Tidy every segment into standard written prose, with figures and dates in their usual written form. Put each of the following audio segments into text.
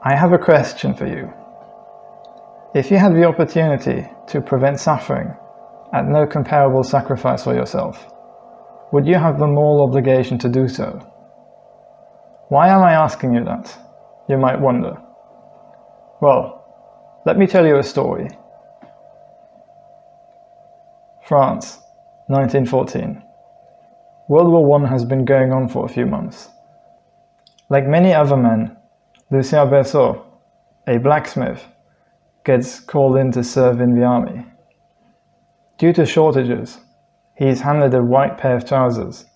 I have a question for you. If you had the opportunity to prevent suffering at no comparable sacrifice for yourself, would you have the moral obligation to do so? Why am I asking you that? You might wonder. Well, let me tell you a story. France, 1914. World War I has been going on for a few months. Like many other men, Lucien Berceau, a blacksmith, gets called in to serve in the army. Due to shortages, he is handed a white pair of trousers,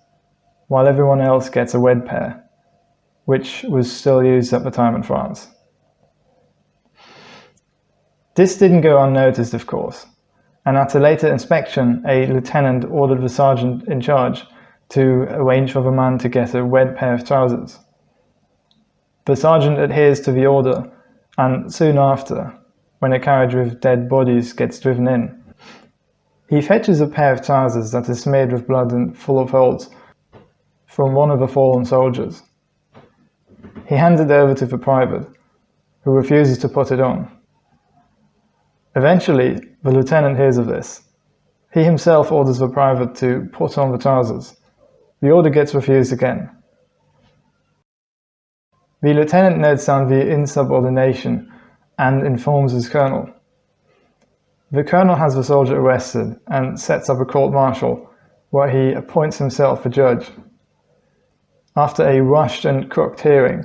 while everyone else gets a red pair, which was still used at the time in France. This didn't go unnoticed, of course, and at a later inspection, a lieutenant ordered the sergeant in charge to arrange for the man to get a red pair of trousers. The sergeant adheres to the order, and soon after, when a carriage with dead bodies gets driven in, he fetches a pair of trousers that is smeared with blood and full of holes from one of the fallen soldiers. He hands it over to the private, who refuses to put it on. Eventually, the lieutenant hears of this. He himself orders the private to put on the trousers. The order gets refused again. The lieutenant notes down the insubordination and informs his colonel. The colonel has the soldier arrested and sets up a court-martial where he appoints himself a judge. After a rushed and crooked hearing,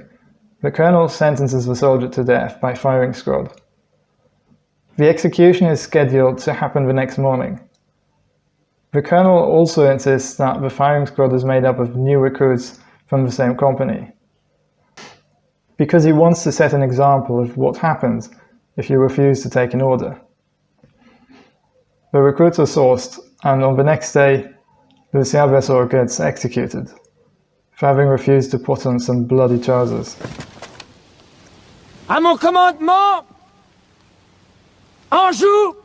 the colonel sentences the soldier to death by firing squad. The execution is scheduled to happen the next morning. The colonel also insists that the firing squad is made up of new recruits from the same company, because he wants to set an example of what happens if you refuse to take an order. The recruits are sourced, and on the next day, Lucien Berceau gets executed for having refused to put on some bloody trousers. À mon commandement! En joue!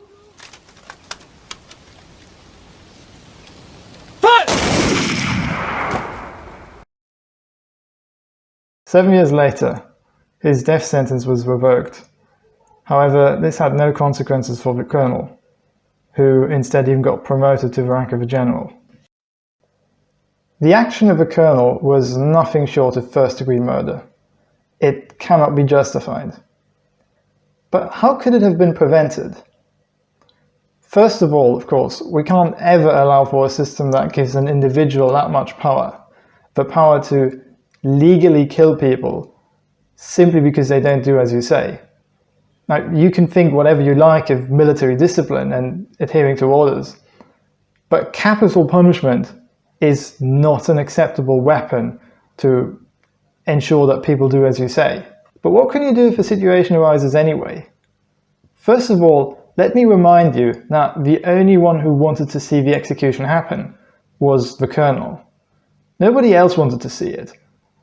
Fire! 7 years later, his death sentence was revoked. However, this had no consequences for the colonel, who instead even got promoted to the rank of a general. The action of the colonel was nothing short of first-degree murder. It cannot be justified. But how could it have been prevented? First of all, of course, we can't ever allow for a system that gives an individual that much power. The power to legally kill people simply because they don't do as you say. Now, you can think whatever you like of military discipline and adhering to orders, but capital punishment is not an acceptable weapon to ensure that people do as you say. But what can you do if a situation arises anyway? First of all, let me remind you that the only one who wanted to see the execution happen was the colonel. Nobody else wanted to see it.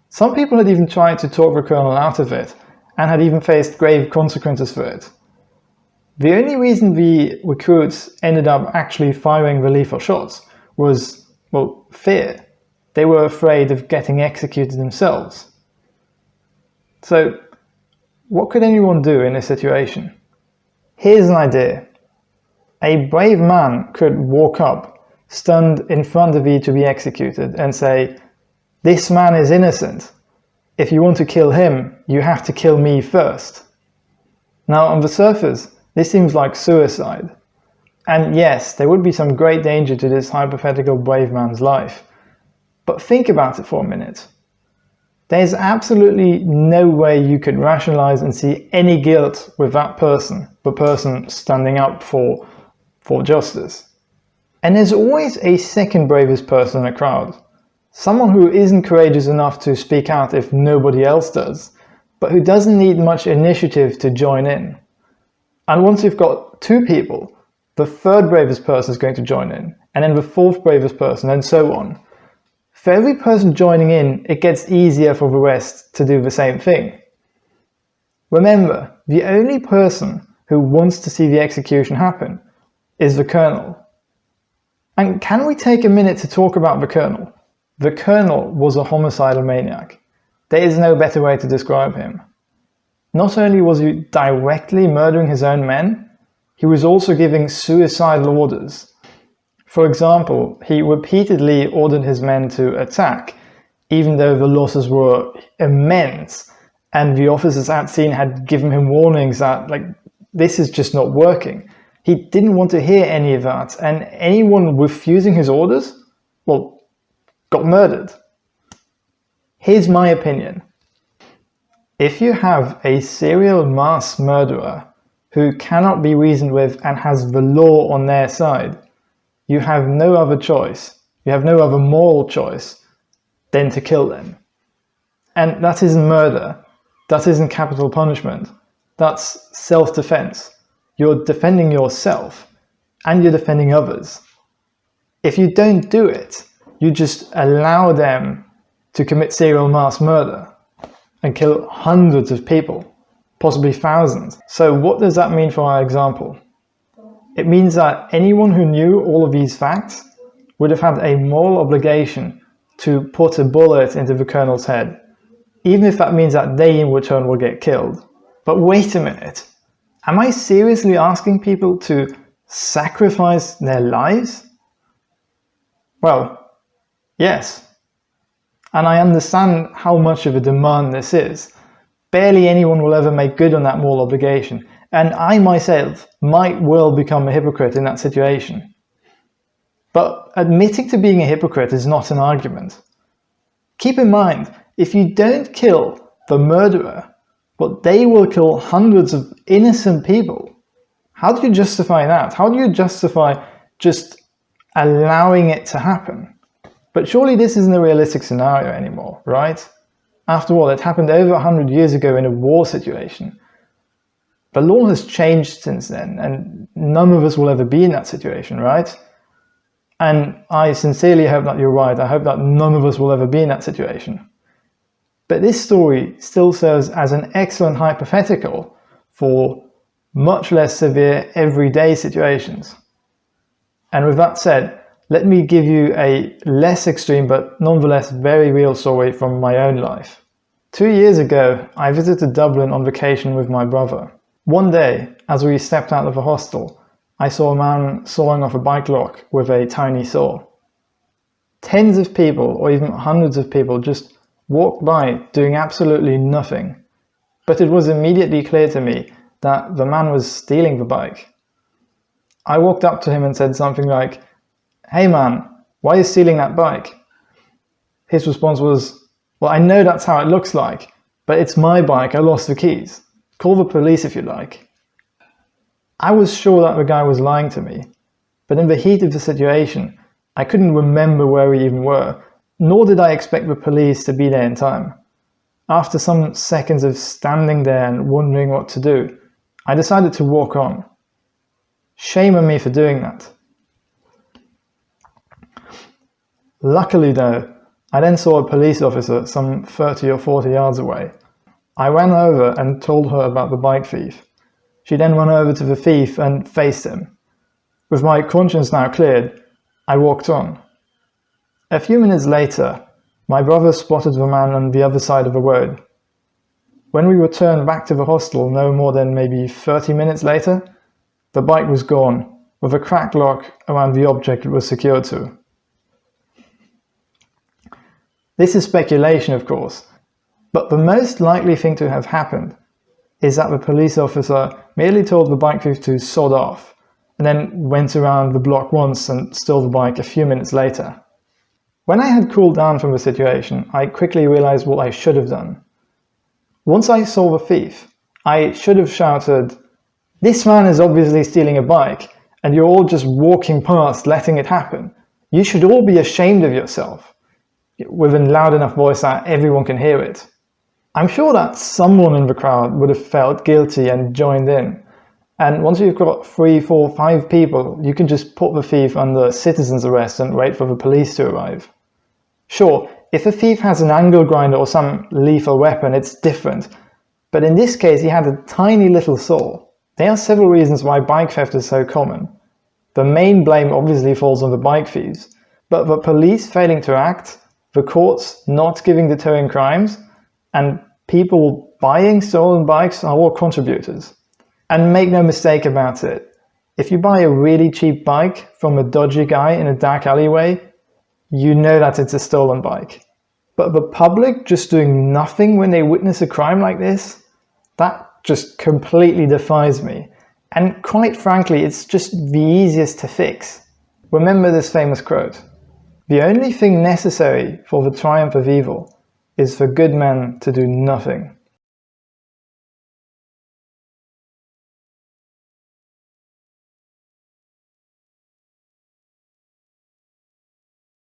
Some people had even tried to talk the colonel out of it, and had even faced grave consequences for it. The only reason the recruits ended up actually firing the lethal shots was, well, fear. They were afraid of getting executed themselves. So, what could anyone do in this situation? Here's an idea. A brave man could walk up, stunned in front of you to be executed, and say, "This man is innocent. If you want to kill him, you have to kill me first." Now, on the surface, this seems like suicide. And yes, there would be some great danger to this hypothetical brave man's life. But think about it for a minute. There's absolutely no way you could rationalize and see any guilt with that person, the person standing up for justice. And there's always a second bravest person in a crowd. Someone who isn't courageous enough to speak out if nobody else does, but who doesn't need much initiative to join in. And once you've got two people, the third bravest person is going to join in, and then the fourth bravest person, and so on. For every person joining in, it gets easier for the rest to do the same thing. Remember, the only person who wants to see the execution happen is the colonel. And can we take a minute to talk about the colonel? The colonel was a homicidal maniac. There is no better way to describe him. Not only was he directly murdering his own men, he was also giving suicidal orders. For example, he repeatedly ordered his men to attack, even though the losses were immense, and the officers at scene had given him warnings that, this is just not working. He didn't want to hear any of that, and anyone refusing his orders, got murdered. Here's my opinion. If you have a serial mass murderer who cannot be reasoned with and has the law on their side, you have no other choice, you have no other moral choice than to kill them. And that isn't murder, that isn't capital punishment, that's self-defense. You're defending yourself and you're defending others. If you don't do it, you just allow them to commit serial mass murder and kill hundreds of people, possibly thousands. So what does that mean for our example? It means that anyone who knew all of these facts would have had a moral obligation to put a bullet into the colonel's head, even if that means that they in return will get killed. But wait a minute, am I seriously asking people to sacrifice their lives? Well, yes. And I understand how much of a demand this is. Barely anyone will ever make good on that moral obligation, and I myself might well become a hypocrite in that situation. But admitting to being a hypocrite is not an argument. Keep in mind, if you don't kill the murderer, they will kill hundreds of innocent people. How do you justify that? How do you justify just allowing it to happen? But surely this isn't a realistic scenario anymore, right? After all, it happened over 100 years ago in a war situation. The law has changed since then, and none of us will ever be in that situation, right? And I sincerely hope that you're right. I hope that none of us will ever be in that situation. But this story still serves as an excellent hypothetical for much less severe everyday situations. And with that said, let me give you a less extreme but nonetheless very real story from my own life. 2 years ago, I visited Dublin on vacation with my brother. One day, as we stepped out of the hostel, I saw a man sawing off a bike lock with a tiny saw. Tens of people, or even hundreds of people, just walked by doing absolutely nothing. But it was immediately clear to me that the man was stealing the bike. I walked up to him and said something like, "Hey man, why are you stealing that bike?" His response was, "Well, I know that's how it looks like, but it's my bike, I lost the keys. Call the police if you like." I was sure that the guy was lying to me, but in the heat of the situation, I couldn't remember where we even were, nor did I expect the police to be there in time. After some seconds of standing there and wondering what to do, I decided to walk on. Shame on me for doing that. Luckily though, I then saw a police officer some 30 or 40 yards away. I ran over and told her about the bike thief. She then ran over to the thief and faced him. With my conscience now cleared, I walked on. A few minutes later, my brother spotted the man on the other side of the road. When we returned back to the hostel no more than maybe 30 minutes later, the bike was gone, with a cracked lock around the object it was secured to. This is speculation, of course, but the most likely thing to have happened is that the police officer merely told the bike thief to sod off, and then went around the block once and stole the bike a few minutes later. When I had cooled down from the situation, I quickly realized what I should have done. Once I saw the thief, I should have shouted, "This man is obviously stealing a bike, and you're all just walking past letting it happen. You should all be ashamed of yourself," with a loud enough voice that everyone can hear it. I'm sure that someone in the crowd would have felt guilty and joined in. And once you've got 3, 4, 5 people, you can just put the thief under citizen's arrest and wait for the police to arrive. Sure, if a thief has an angle grinder or some lethal weapon, it's different. But in this case, he had a tiny little saw. There are several reasons why bike theft is so common. The main blame obviously falls on the bike thieves, but the police failing to act, the courts not giving deterring crimes, and People buying stolen bikes are all contributors. And make no mistake about it, if you buy a really cheap bike from a dodgy guy in a dark alleyway, you know that it's a stolen bike. But the public just doing nothing when they witness a crime like this, that just completely defies me. And quite frankly, it's just the easiest to fix. Remember this famous quote: "The only thing necessary for the triumph of evil is for good men to do nothing."